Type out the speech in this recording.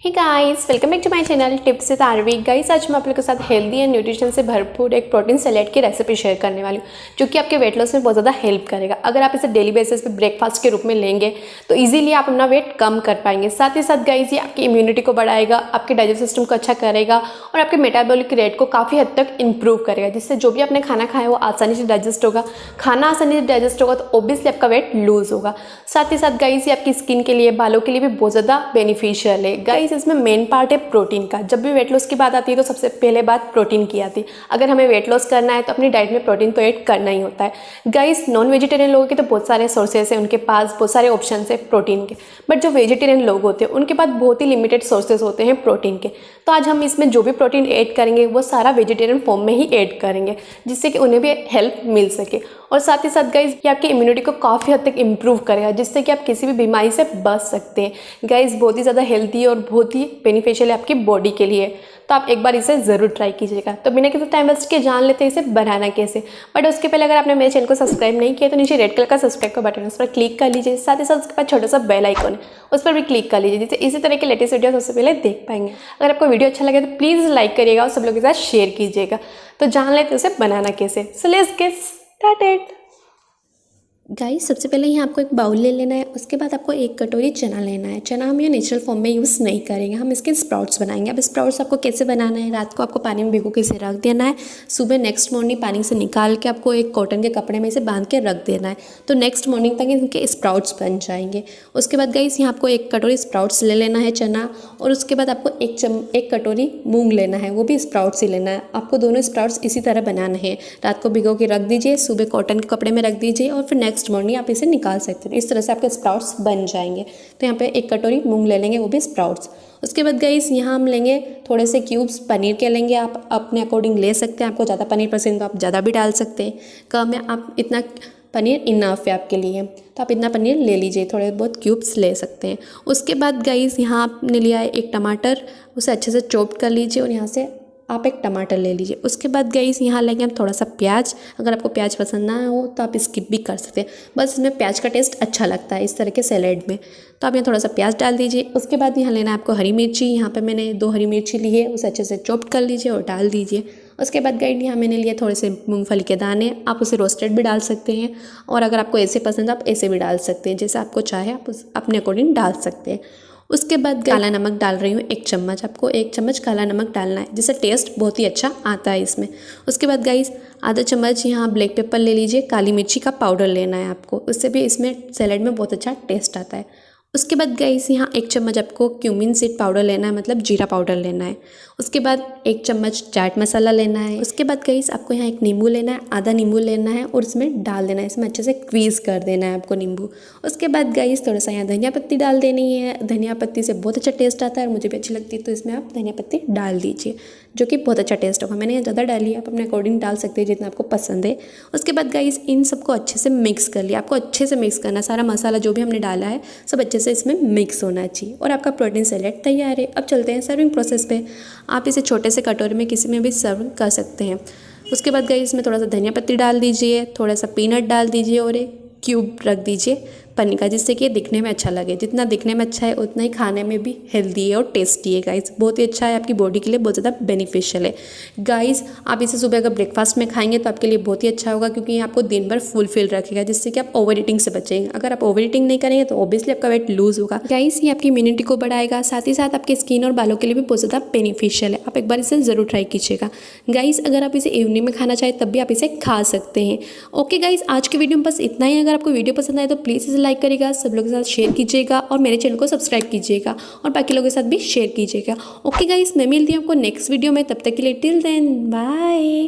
Hey guys, welcome back to my channel tips with Aarvi. Guys, आज मैं आप लोगों के साथ हेल्दी एंड न्यूट्रिशन से भरपूर एक प्रोटीन सैलेड की रेसिपी शेयर करने वाली हूँ, जो कि आपके वेट लॉस में बहुत ज़्यादा हेल्प करेगा। अगर आप इसे डेली बेसिस पे ब्रेकफास्ट के रूप में लेंगे तो इजीली आप अपना वेट कम कर पाएंगे। साथ ही साथ गाइस, ये आपकी इम्यूनिटी को बढ़ाएगा, आपके डाइजेस्ट सिस्टम को अच्छा करेगा और आपके मेटाबॉलिक रेट को काफ़ी हद तक इंप्रूव करेगा, जिससे जो भी आपने खाना खाया वो आसानी से डाइजेस्ट होगा। खाना आसानी से डाइजेस्ट होगा तो ऑब्वियसली आपका वेट लूज होगा। साथ ही साथ गाइस, ये आपकी स्किन के लिए, बालों के लिए भी बहुत ज़्यादा बेनिफिशियल है। गाइस, इसमें मेन पार्ट है प्रोटीन का। जब भी वेट लॉस की बात आती है तो सबसे पहले बात प्रोटीन की आती है। अगर हमें वेट लॉस करना है तो अपनी डाइट में प्रोटीन तो ऐड करना ही होता है। गाइस, नॉन वेजिटेरियन लोगों के तो बहुत सारे सोर्सेस हैं, उनके पास बहुत सारे ऑप्शन है प्रोटीन के। बट जो वेजिटेरियन लोग होते हैं उनके पास बहुत ही लिमिटेड सोर्सेज होते हैं प्रोटीन के। तो आज हम इसमें जो भी प्रोटीन ऐड करेंगे वो सारा वेजिटेरियन फॉर्म में ही ऐड करेंगे, जिससे कि उन्हें भी हेल्प मिल सके। और साथ ही साथ गाइस, ये आपकी इम्यूनिटी को काफ़ी हद तक इंप्रूव करेगा, जिससे कि आप किसी भी बीमारी से बच सकते हैं। गाइस, बहुत ही ज़्यादा हेल्दी और बहुत ही बेनिफिशियल है आपकी बॉडी के लिए। तो आप एक बार इसे ज़रूर ट्राई कीजिएगा। तो बिना किसी टाइम वेस्ट के जान लेते हैं इसे बनाना कैसे। बट उसके पहले अगर आपने मेरे चैनल को सब्सक्राइब नहीं किया तो नीचे रेड कलर का सब्सक्राइब का बटन है, उस पर क्लिक कर लीजिए। साथ ही साथ उसके पास छोटा सा बेल आइकन है, उस पर भी क्लिक कर लीजिए, जिससे इसी तरह के लेटेस्ट वीडियो सबसे पहले देख पाएंगे। अगर आपको वीडियो अच्छा लगे तो प्लीज़ लाइक करिएगा और सब लोगों के साथ शेयर कीजिएगा। तो जान लेते हैं उसे बनाना कैसे। So let's get started. Guys, सबसे पहले यहाँ आपको एक बाउल ले लेना है। उसके बाद आपको एक कटोरी चना लेना है। चना हम ये नेचुरल फॉर्म में यूज़ नहीं करेंगे, हम इसके स्प्राउट्स बनाएंगे। अब स्प्राउट्स आपको कैसे बनाना है, रात को आपको पानी में भिगो के इसे रख देना है। सुबह नेक्स्ट मॉर्निंग पानी से निकाल के आपको एक कॉटन के कपड़े में इसे बांध के रख देना है, तो नेक्स्ट मॉर्निंग तक इनके स्प्राउट्स बन जाएंगे। उसके बाद गाइस, यहाँ आपको एक कटोरी स्प्राउट्स ले लेना है चना, और उसके बाद आपको एक कटोरी मूँग लेना है, वो भी स्प्राउट्स ही लेना है। आपको दोनों स्प्राउट्स इसी तरह बनाना है। रात को भिगो के रख दीजिए, सुबह कॉटन के कपड़े में रख दीजिए और फिर नेक्स्ट मॉर्निंग आप इसे निकाल सकते हैं। इस तरह से आपके स्प्राउट्स बन जाएंगे। तो यहाँ पे एक कटोरी मूंग ले लेंगे, वो भी स्प्राउट्स। उसके बाद गाइस, यहाँ हम लेंगे थोड़े से क्यूब्स पनीर के लेंगे। आप अपने अकॉर्डिंग ले सकते हैं, आपको ज़्यादा पनीर पसंद तो आप ज़्यादा भी डाल सकते हैं। कम है, आप इतना पनीर इनफ है आपके लिए, तो आप इतना पनीर ले लीजिए, थोड़े बहुत क्यूब्स ले सकते हैं। उसके बाद गाइस, यहाँ आपने लिया है एक टमाटर, उसे अच्छे से चॉप कर लीजिए और यहाँ से आप एक टमाटर ले लीजिए। उसके बाद गाइस, यहाँ लेंगे हम थोड़ा सा प्याज। अगर आपको प्याज पसंद ना हो तो आप स्किप भी कर सकते हैं, बस इसमें प्याज का टेस्ट अच्छा लगता है इस तरह के सैलेड में। तो आप यहाँ थोड़ा सा प्याज डाल दीजिए। उसके बाद यहाँ लेना है आपको हरी मिर्ची। यहाँ पे मैंने 2 हरी मिर्ची ली है, उसे अच्छे से चॉप कर लीजिए और डाल दीजिए। उसके बाद गाइस, यहाँ मैंने लिए थोड़े से मूंगफली के दाने। आप उसे रोस्टेड भी डाल सकते हैं, और अगर आपको ऐसे पसंद आप ऐसे भी डाल सकते हैं, जैसे आपको चाहे आप अपने अकॉर्डिंग डाल सकते हैं। उसके बाद काला नमक डाल रही हूँ 1 चम्मच। आपको 1 चम्मच काला नमक डालना है, जिससे टेस्ट बहुत ही अच्छा आता है इसमें। उसके बाद गाइस, आधा चम्मच यहाँ ब्लैक पेपर ले लीजिए। काली मिर्ची का पाउडर लेना है आपको, उससे भी इसमें सैलेड में बहुत अच्छा टेस्ट आता है। उसके बाद गाइस, यहाँ 1 चम्मच आपको क्यूमिन सीड पाउडर लेना है, मतलब जीरा पाउडर लेना है। उसके बाद 1 चम्मच चाट मसाला लेना है। उसके बाद गाइस, आपको यहाँ एक नींबू लेना है, आधा नींबू लेना है और इसमें डाल देना है, इसमें अच्छे से क्वीज़ कर देना है आपको नींबू। उसके बाद गाइस, थोड़ा सा यहाँ धनिया पत्ती डाल देनी है। धनिया पत्ती से बहुत अच्छा टेस्ट आता है और मुझे भी अच्छी लगती है, तो इसमें आप धनिया पत्ती डाल दीजिए, जो कि बहुत अच्छा टेस्ट होगा। मैंने ज़्यादा डाली है, आप अपने अकॉर्डिंग डाल सकते हैं जितना आपको पसंद है। उसके बाद गाइस, इन सबको अच्छे से मिक्स कर लिया। आपको अच्छे से मिक्स करना, सारा मसाला जो भी हमने डाला है सब अच्छे से इसमें मिक्स होना चाहिए, और आपका प्रोटीन सैलेड तैयार है। अब चलते हैं सर्विंग प्रोसेस पे। आप इसे छोटे से कटोरे में किसी में भी सर्व कर सकते हैं। उसके बाद गाइस, इसमें थोड़ा सा धनिया पत्ती डाल दीजिए, थोड़ा सा पीनट डाल दीजिए और एक क्यूब रख दीजिए पनीर का, जिससे कि ये दिखने में अच्छा लगे। जितना दिखने में अच्छा है उतना ही खाने में भी हेल्दी है और टेस्टी है गाइस। बहुत ही अच्छा है, आपकी बॉडी के लिए बहुत ज़्यादा बेनिफिशियल है गाइस। आप इसे सुबह अगर ब्रेकफास्ट में खाएंगे तो आपके लिए बहुत ही अच्छा होगा, क्योंकि ये आपको दिन भर फुलफिल रखेगा, जिससे कि आप ओवर ईटिंग से बचेंगे। अगर आप ओवर ईटिंग नहीं करेंगे तो ऑब्वियसली आपका वेट लूज होगा गाइस। ये आपकी इम्यूनिटी को बढ़ाएगा, साथ ही साथ आपके स्किन और बालों के लिए भी बहुत ज़्यादा बेनिफिशियल है। आप एक बार इसे ज़रूर ट्राई कीजिएगा गाइस। अगर आप इसे इवनिंग में खाना चाहें तब भी आप इसे खा सकते हैं। ओके गाइस, आज की वीडियो में बस इतना ही। अगर आपको वीडियो पसंद आए तो प्लीज़ इसे लाइक करिएगा, सब लोग के साथ शेयर कीजिएगा और मेरे चैनल को सब्सक्राइब कीजिएगा और बाकी लोगों के साथ भी शेयर कीजिएगा। ओके गाइस, मैं मिलती हूँ आपको नेक्स्ट वीडियो में, तब तक के लिए टिल देन बाय।